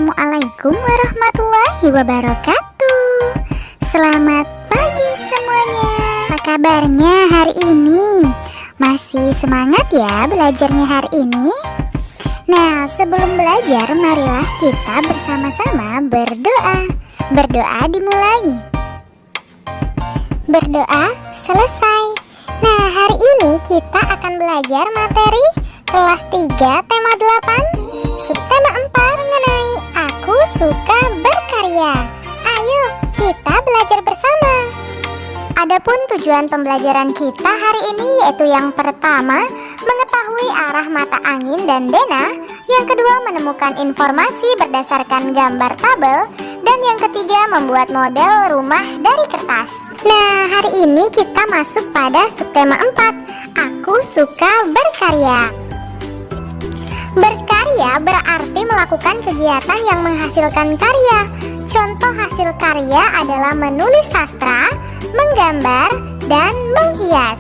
Assalamualaikum warahmatullahi wabarakatuh. Selamat pagi semuanya. Apa kabarnya hari ini? Masih semangat ya belajarnya hari ini? Nah, sebelum belajar marilah kita bersama-sama berdoa. Berdoa dimulai, berdoa selesai. Nah, hari ini kita akan belajar materi kelas 3 tema 8 subtema 4 mengenai aku suka berkarya. Ayo kita belajar bersama. Adapun tujuan pembelajaran kita hari ini yaitu yang pertama, mengetahui arah mata angin dan denah. Yang kedua, menemukan informasi berdasarkan gambar tabel. Dan yang ketiga, membuat model rumah dari kertas. Nah, hari ini kita masuk pada subtema 4, aku suka berkarya. Berkarya berarti melakukan kegiatan yang menghasilkan karya. Contoh hasil karya adalah menulis sastra, menggambar, dan menghias.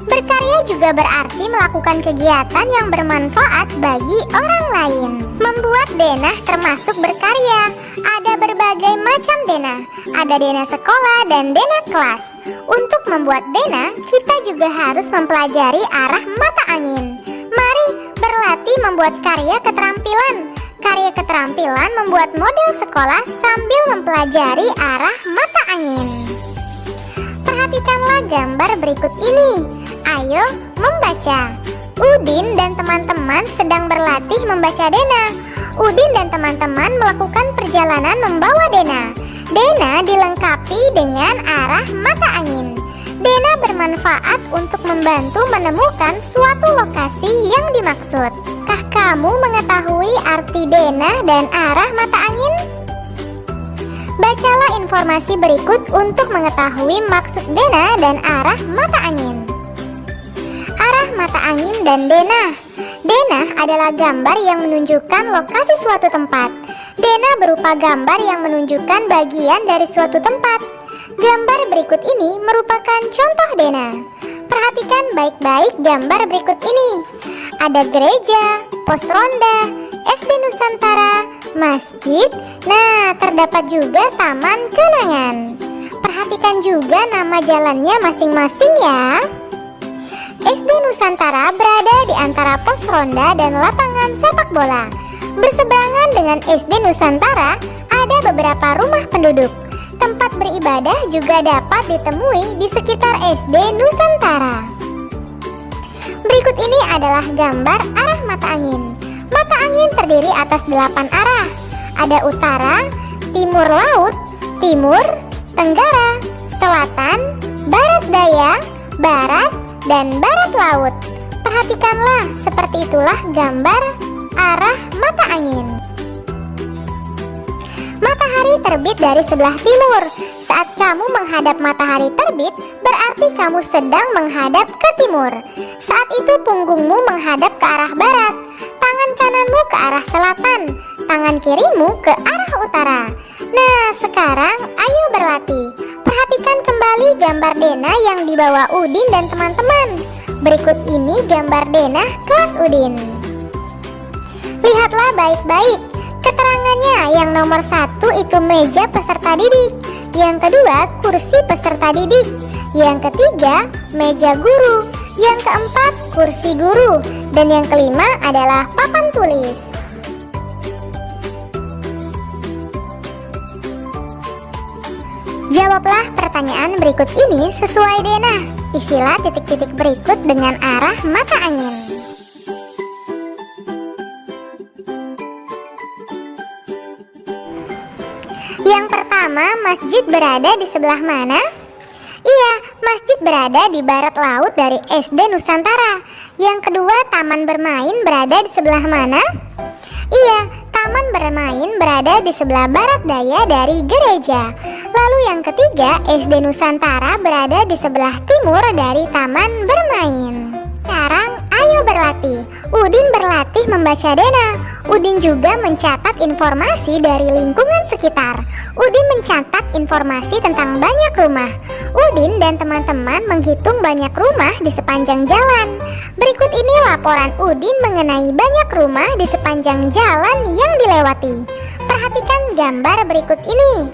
Berkarya juga berarti melakukan kegiatan yang bermanfaat bagi orang lain. Membuat denah termasuk berkarya. Ada berbagai macam denah. Ada denah sekolah dan denah kelas. Untuk membuat denah, kita juga harus mempelajari arah mata angin. Mari berlatih membuat karya keterampilan. Karya keterampilan membuat model sekolah sambil mempelajari arah mata angin. Perhatikanlah gambar berikut ini. Ayo membaca. Udin dan teman-teman sedang berlatih membaca denah. Udin dan teman-teman melakukan perjalanan membawa denah. Denah dilengkapi dengan arah mata angin. Denah bermanfaat untuk membantu menemukan suatu lokasi yang dimaksud. Kah kamu mengetahui arti denah dan arah mata angin? Bacalah informasi berikut untuk mengetahui maksud denah dan arah mata angin. Arah mata angin dan denah. Denah adalah gambar yang menunjukkan lokasi suatu tempat. Denah berupa gambar yang menunjukkan bagian dari suatu tempat. Gambar berikut ini merupakan contoh denah. Perhatikan baik-baik gambar berikut ini. Ada gereja, pos ronda, SD Nusantara, masjid. Nah, terdapat juga taman kenangan. Perhatikan juga nama jalannya masing-masing ya. SD Nusantara berada di antara pos ronda dan lapangan sepak bola. Berseberangan dengan SD Nusantara ada beberapa rumah penduduk. Tempat beribadah juga dapat ditemui di sekitar SD Nusantara. Berikut ini adalah gambar arah mata angin. Mata angin terdiri atas 8 arah. Ada utara, timur laut, timur, tenggara, selatan, barat daya, barat, dan barat laut. Perhatikanlah, seperti itulah gambar arah mata angin. Matahari terbit dari sebelah timur. Saat kamu menghadap matahari terbit, berarti kamu sedang menghadap ke timur. Saat itu punggungmu menghadap ke arah barat, tangan kananmu ke arah selatan, tangan kirimu ke arah utara. Nah, sekarang ayo berlatih. Perhatikan kembali gambar denah yang dibawa Udin dan teman-teman. Berikut ini gambar denah kelas Udin. Lihatlah baik-baik. Keterangannya, yang nomor 1 itu meja peserta didik. Yang kedua, kursi peserta didik. Yang ketiga, meja guru. Yang keempat, kursi guru. Dan yang kelima adalah papan tulis. Jawablah pertanyaan berikut ini sesuai denah. Isilah titik-titik berikut dengan arah mata angin. Yang pertama, masjid berada di sebelah mana? Iya, masjid berada di barat laut dari SD Nusantara. Yang kedua, taman bermain berada di sebelah mana? Iya, taman bermain berada di sebelah barat daya dari gereja. Lalu yang ketiga, SD Nusantara berada di sebelah timur dari taman bermain. Sekarang ayo berlatih. Udin berlatih membaca denah. Udin juga mencatat informasi dari lingkungan sekitar. Udin mencatat informasi tentang banyak rumah. Udin dan teman-teman menghitung banyak rumah di sepanjang jalan. Berikut ini laporan Udin mengenai banyak rumah di sepanjang jalan yang dilewati. Perhatikan gambar berikut ini.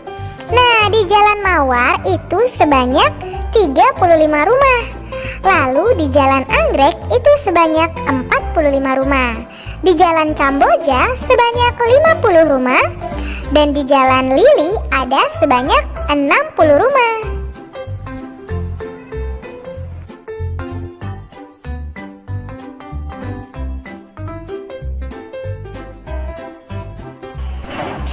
Nah, di Jalan Mawar itu sebanyak 35 rumah. Lalu di Jalan Anggrek itu sebanyak 45 rumah. Di Jalan Kamboja sebanyak 50 rumah. Dan di Jalan Lili ada sebanyak 60 rumah.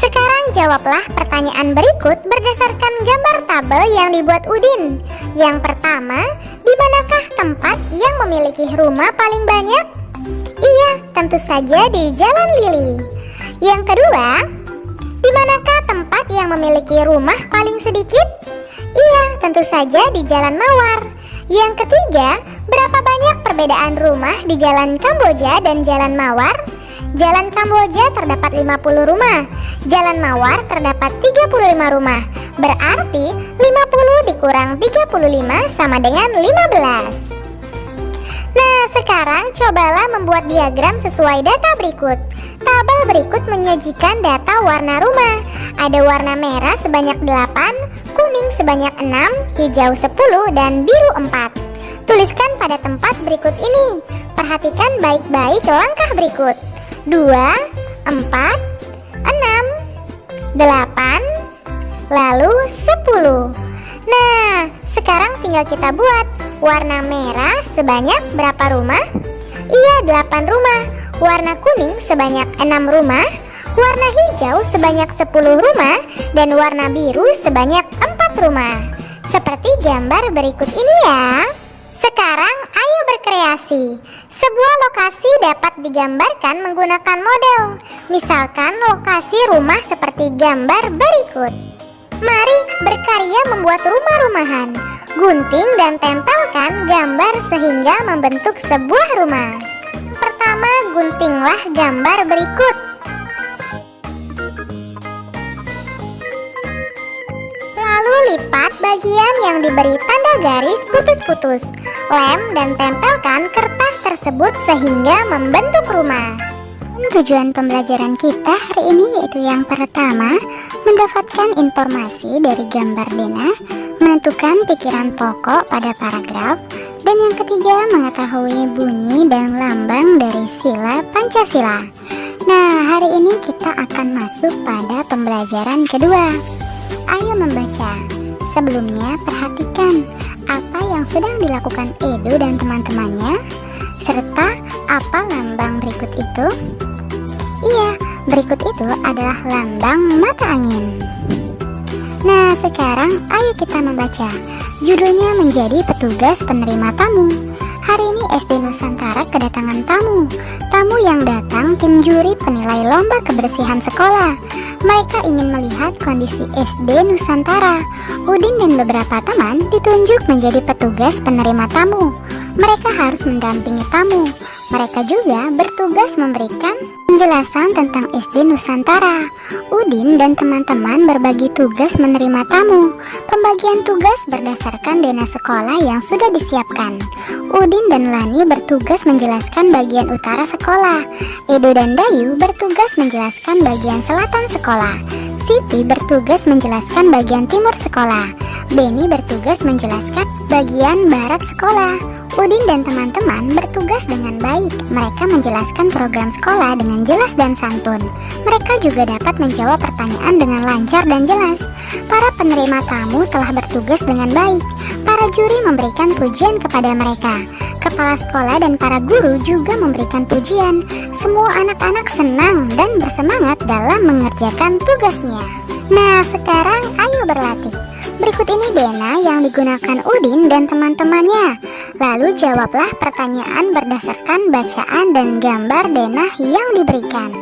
Sekarang jawablah pertanyaan berikut berdasarkan gambar tabel yang dibuat Udin. Yang pertama, di manakah tempat yang memiliki rumah paling banyak? Iya, tentu saja di Jalan Lili. Yang kedua, di manakah tempat yang memiliki rumah paling sedikit? Iya, tentu saja di Jalan Mawar. Yang ketiga, berapa banyak perbedaan rumah di Jalan Kamboja dan Jalan Mawar? Jalan Kamboja terdapat 50 rumah. Jalan Mawar terdapat 35 rumah. Berarti 50 dikurang 35 sama dengan 15. Nah, sekarang cobalah membuat diagram sesuai data berikut. Tabel berikut menyajikan data warna rumah. Ada warna merah sebanyak 8, kuning sebanyak 6, hijau 10, dan biru 4. Tuliskan pada tempat berikut ini. Perhatikan baik-baik langkah berikut. 2, 4, 6, 8, lalu 10. Nah, sekarang tinggal kita buat. Warna merah sebanyak berapa rumah? Iya, 8 rumah. Warna kuning sebanyak 6 rumah. Warna hijau sebanyak 10 rumah. Dan warna biru sebanyak 4 rumah. Seperti gambar berikut ini ya. Sekarang ayo berkreasi. Sebuah lokasi dapat digambarkan menggunakan model. Misalkan lokasi rumah seperti gambar berikut. Mari berkarya membuat rumah-rumahan. Gunting dan tempelkan gambar sehingga membentuk sebuah rumah. Pertama, guntinglah gambar berikut. Lalu lipat bagian yang diberi tanda garis putus-putus. Lem dan tempelkan kertas tersebut sehingga membentuk rumah. Tujuan pembelajaran kita hari ini yaitu yang pertama, mendapatkan informasi dari gambar Dena, menentukan pikiran pokok pada paragraf, dan yang ketiga, mengetahui bunyi dan lambang dari sila Pancasila. Nah, hari ini kita akan masuk pada pembelajaran kedua. Ayo membaca. Sebelumnya, perhatikan apa yang sedang dilakukan Edo dan teman-temannya, serta apa lambang berikut itu. Iya, berikut itu adalah lambang mata angin. Nah, sekarang ayo kita membaca. Judulnya menjadi petugas penerima tamu. Hari ini SD Nusantara kedatangan tamu. Tamu yang datang tim juri penilai lomba kebersihan sekolah. Mereka ingin melihat kondisi SD Nusantara. Udin dan beberapa teman ditunjuk menjadi petugas penerima tamu. Mereka harus mendampingi tamu. Mereka juga bertugas memberikan penjelasan tentang SD Nusantara. Udin dan teman-teman berbagi tugas menerima tamu. Pembagian tugas berdasarkan dana sekolah yang sudah disiapkan. Udin dan Lani bertugas menjelaskan bagian utara sekolah. Edo dan Dayu bertugas menjelaskan bagian selatan sekolah. Siti bertugas menjelaskan bagian timur sekolah. Beni bertugas menjelaskan bagian barat sekolah. Udin dan teman-teman bertugas dengan baik. Mereka menjelaskan program sekolah dengan jelas dan santun. Mereka juga dapat menjawab pertanyaan dengan lancar dan jelas. Para penerima tamu telah bertugas dengan baik. Para juri memberikan pujian kepada mereka. Kepala sekolah dan para guru juga memberikan pujian. Semua anak-anak senang dan bersemangat dalam mengerjakan tugasnya. Nah, sekarang ayo berlatih. Berikut ini Dena yang digunakan Udin dan teman-temannya. Lalu jawablah pertanyaan berdasarkan bacaan dan gambar Dena yang diberikan.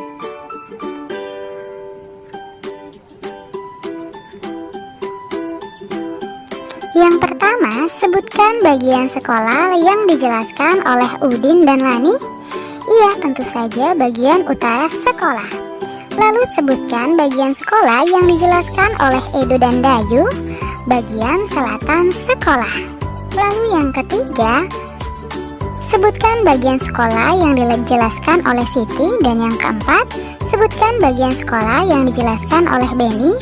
Yang pertama, sebutkan bagian sekolah yang dijelaskan oleh Udin dan Lani. Iya, tentu saja bagian utara sekolah. Lalu sebutkan bagian sekolah yang dijelaskan oleh Edo dan Dayu. Bagian selatan sekolah. Lalu yang ketiga, sebutkan bagian sekolah yang dijelaskan oleh Siti. Dan yang keempat, Sebutkan bagian sekolah yang dijelaskan oleh Benny.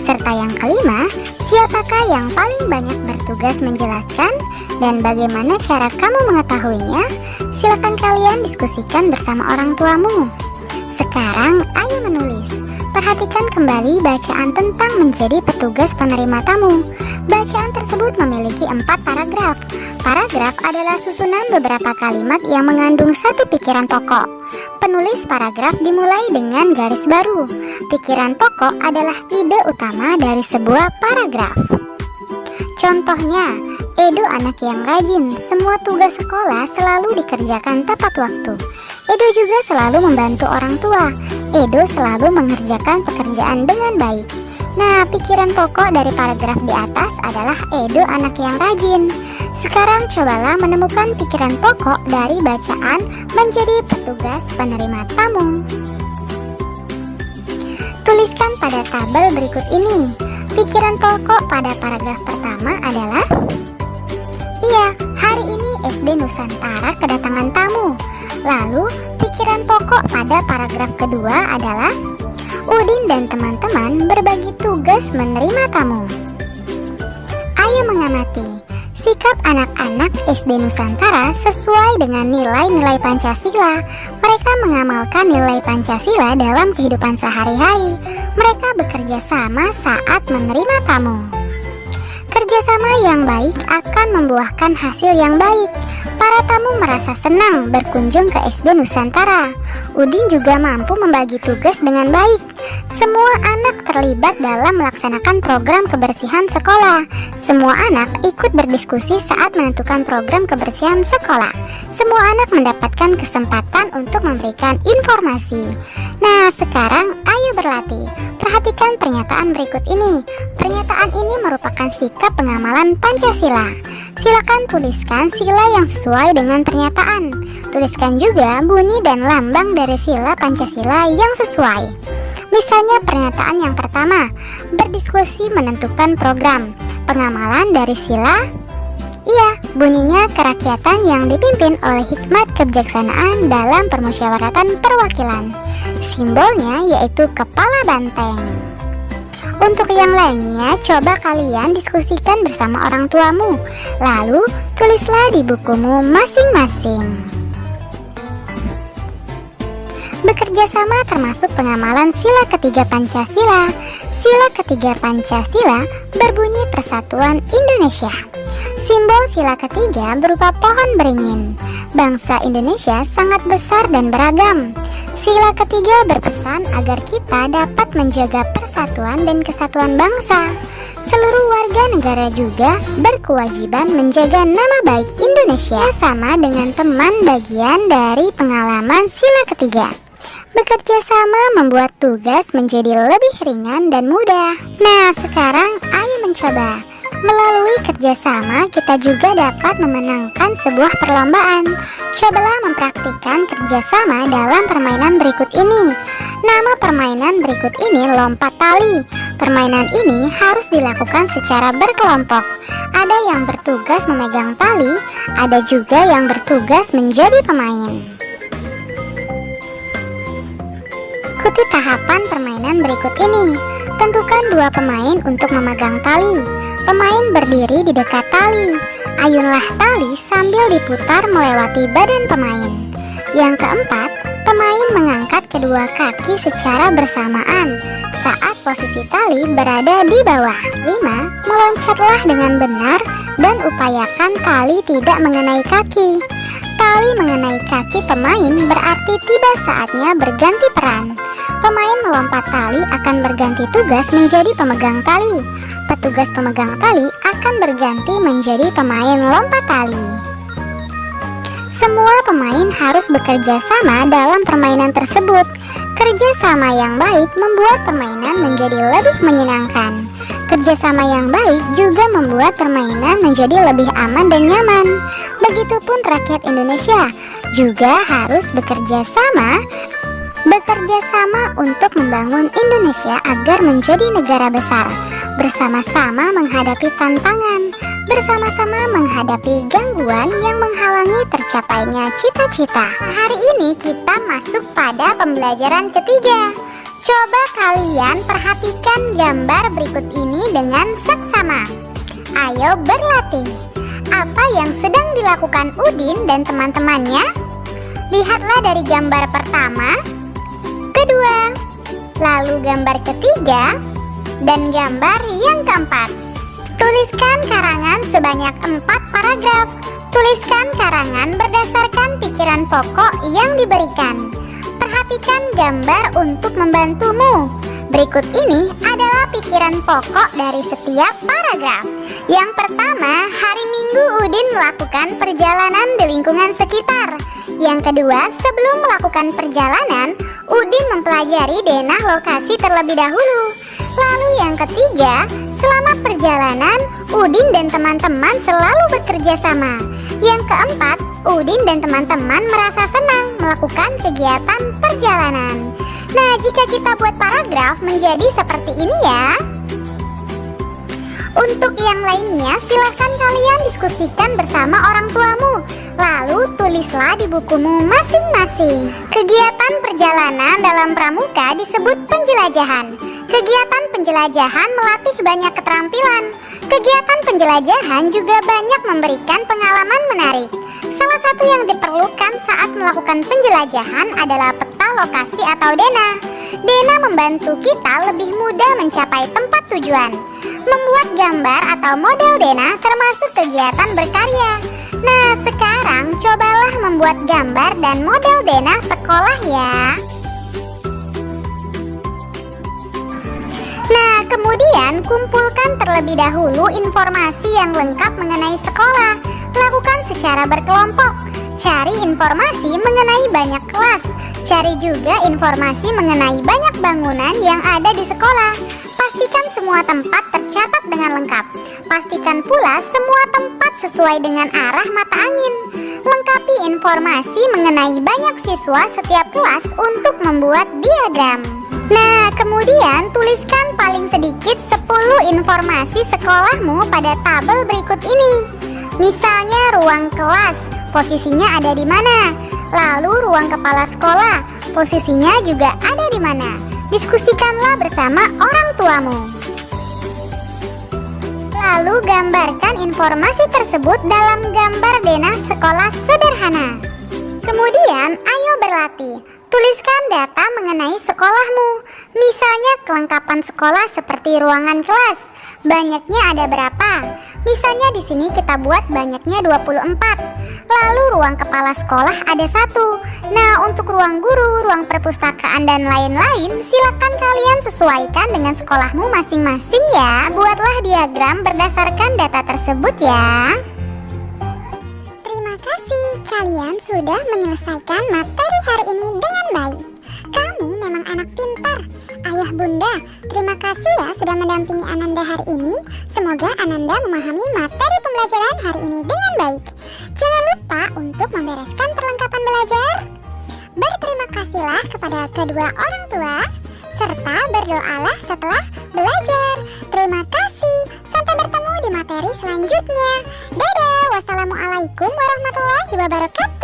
Serta yang kelima, siapakah yang paling banyak bertugas menjelaskan dan bagaimana cara kamu mengetahuinya? Silakan kalian diskusikan bersama orang tuamu. Sekarang, ayo menulis. Perhatikan kembali bacaan tentang menjadi petugas penerima tamu. Bacaan tersebut memiliki 4 paragraf. Paragraf adalah susunan beberapa kalimat yang mengandung satu pikiran pokok. Penulis paragraf dimulai dengan garis baru. Pikiran pokok adalah ide utama dari sebuah paragraf. Contohnya, Edo anak yang rajin, semua tugas sekolah selalu dikerjakan tepat waktu. Edo juga selalu membantu orang tua. Edo selalu mengerjakan pekerjaan dengan baik. Nah, pikiran pokok dari paragraf di atas adalah Edo anak yang rajin. Sekarang cobalah menemukan pikiran pokok dari bacaan menjadi petugas penerima tamu. Tuliskan pada tabel berikut ini. Pikiran pokok pada paragraf pertama adalah, iya, hari ini SD Nusantara kedatangan tamu. Lalu, pikiran pokok pada paragraf kedua adalah, Udin dan teman-teman berbagi tugas menerima tamu. Ayo mengamati sikap anak-anak SD Nusantara sesuai dengan nilai-nilai Pancasila. Mereka mengamalkan nilai Pancasila dalam kehidupan sehari-hari. Mereka bekerja sama saat menerima tamu. Kerjasama yang baik akan membuahkan hasil yang baik. Para tamu merasa senang berkunjung ke SD Nusantara. Udin juga mampu membagi tugas dengan baik. Semua anak terlibat dalam melaksanakan program kebersihan sekolah. Semua anak ikut berdiskusi saat menentukan program kebersihan sekolah. Semua anak mendapatkan kesempatan untuk memberikan informasi. Nah, sekarang ayo berlatih. Perhatikan pernyataan berikut ini. Pernyataan ini merupakan sikap pengamalan Pancasila. Silakan tuliskan sila yang sesuai dengan pernyataan. Tuliskan juga bunyi dan lambang dari sila Pancasila yang sesuai. Misalnya pernyataan yang pertama, berdiskusi menentukan program. Pengamalan dari sila, iya, bunyinya kerakyatan yang dipimpin oleh hikmat kebijaksanaan dalam permusyawaratan perwakilan. Simbolnya yaitu kepala banteng. Untuk yang lainnya, coba kalian diskusikan bersama orang tuamu. Lalu, tulislah di bukumu masing-masing. Bekerja sama termasuk pengamalan sila ketiga Pancasila. Sila ketiga Pancasila berbunyi Persatuan Indonesia. Simbol sila ketiga berupa pohon beringin. Bangsa Indonesia sangat besar dan beragam. Sila ketiga berpesan agar kita dapat menjaga persatuan dan kesatuan bangsa. Seluruh warga negara juga berkewajiban menjaga nama baik Indonesia sama dengan teman bagian dari pengalaman sila ketiga. Bekerja sama membuat tugas menjadi lebih ringan dan mudah. Nah, sekarang ayo mencoba. Melalui kerjasama, kita juga dapat memenangkan sebuah perlombaan. Cobalah mempraktikkan kerjasama dalam permainan berikut ini. Nama permainan berikut ini lompat tali. Permainan ini harus dilakukan secara berkelompok. Ada yang bertugas memegang tali, ada juga yang bertugas menjadi pemain. Ikuti tahapan permainan berikut ini. Tentukan 2 pemain untuk memegang tali. Pemain berdiri di dekat tali. Ayunlah tali sambil diputar melewati badan pemain. Yang keempat, pemain mengangkat kedua kaki secara bersamaan saat posisi tali berada di bawah. 5. Meloncatlah dengan benar dan upayakan tali tidak mengenai kaki. Tali mengenai kaki pemain berarti tiba saatnya berganti peran. Pemain melompat tali akan berganti tugas menjadi pemegang tali. Petugas pemegang tali akan berganti menjadi pemain lompat tali. Semua pemain harus bekerja sama dalam permainan tersebut. Kerjasama yang baik membuat permainan menjadi lebih menyenangkan. Kerjasama yang baik juga membuat permainan menjadi lebih aman dan nyaman. Begitupun rakyat Indonesia juga harus bekerja sama untuk membangun Indonesia agar menjadi negara besar. Bersama-sama menghadapi tantangan. bersama-sama menghadapi gangguan yang menghalangi tercapainya cita-cita. Hari ini kita masuk pada pembelajaran ketiga. Coba kalian perhatikan gambar berikut ini dengan seksama. Ayo berlatih. Apa yang sedang dilakukan Udin dan teman-temannya? Lihatlah dari gambar pertama, kedua, lalu gambar ketiga, dan gambar yang keempat. Tuliskan karangan sebanyak 4 paragraf. Tuliskan karangan berdasarkan pikiran pokok yang diberikan. Perhatikan gambar untuk membantumu. Berikut ini adalah pikiran pokok dari setiap paragraf. Yang pertama, hari Minggu Udin melakukan perjalanan di lingkungan sekitar. Yang kedua, sebelum melakukan perjalanan, Udin mempelajari denah lokasi terlebih dahulu. Lalu yang ketiga, selama perjalanan, Udin dan teman-teman selalu bekerja sama. Yang keempat, Udin dan teman-teman merasa senang melakukan kegiatan perjalanan. Nah, jika kita buat paragraf menjadi seperti ini ya. Untuk yang lainnya, silahkan kalian diskusikan bersama orang tuamu. Lalu tulislah di bukumu masing-masing. Kegiatan perjalanan dalam pramuka disebut penjelajahan. Kegiatan penjelajahan melatih banyak keterampilan. Kegiatan penjelajahan juga banyak memberikan pengalaman menarik. Salah satu yang diperlukan saat melakukan penjelajahan adalah peta lokasi atau denah. Denah membantu kita lebih mudah mencapai tempat tujuan. Membuat gambar atau model denah termasuk kegiatan berkarya. Nah, sekarang cobalah membuat gambar dan model denah sekolah ya. Nah, kemudian kumpulkan terlebih dahulu informasi yang lengkap mengenai sekolah. Lakukan secara berkelompok. Cari informasi mengenai banyak kelas. Cari juga informasi mengenai banyak bangunan yang ada di sekolah. Pastikan semua tempat tercatat dengan lengkap. Pastikan pula semua tempat sesuai dengan arah mata angin. Lengkapi informasi mengenai banyak siswa setiap kelas untuk membuat diagram. Nah, kemudian tuliskan paling sedikit 10 informasi sekolahmu pada tabel berikut ini. Misalnya ruang kelas, posisinya ada di mana? Lalu ruang kepala sekolah, posisinya juga ada di mana? Diskusikanlah bersama orang tuamu. Lalu gambarkan informasi tersebut dalam gambar denah sekolah sederhana. Kemudian, ayo berlatih. Tuliskan data mengenai sekolahmu. Misalnya kelengkapan sekolah seperti ruangan kelas. Banyaknya ada berapa? Misalnya di sini kita buat banyaknya 24. Lalu ruang kepala sekolah ada 1. Nah, untuk ruang guru, ruang perpustakaan dan lain-lain, silakan kalian sesuaikan dengan sekolahmu masing-masing ya. Buatlah diagram berdasarkan data tersebut ya. Terima kasih, kalian sudah menyelesaikan materi hari ini dengan baik. Kamu memang anak pintar. Ayah bunda, terima kasih ya sudah mendampingi Ananda hari ini. Semoga Ananda memahami materi pembelajaran hari ini dengan baik. Jangan lupa untuk membereskan perlengkapan belajar. Berterima kasihlah kepada kedua orang tua, serta berdoalah setelah belajar. Terima kasih. Sampai bertemu di materi selanjutnya. Dadah. Wassalamualaikum warahmatullahi wabarakatuh.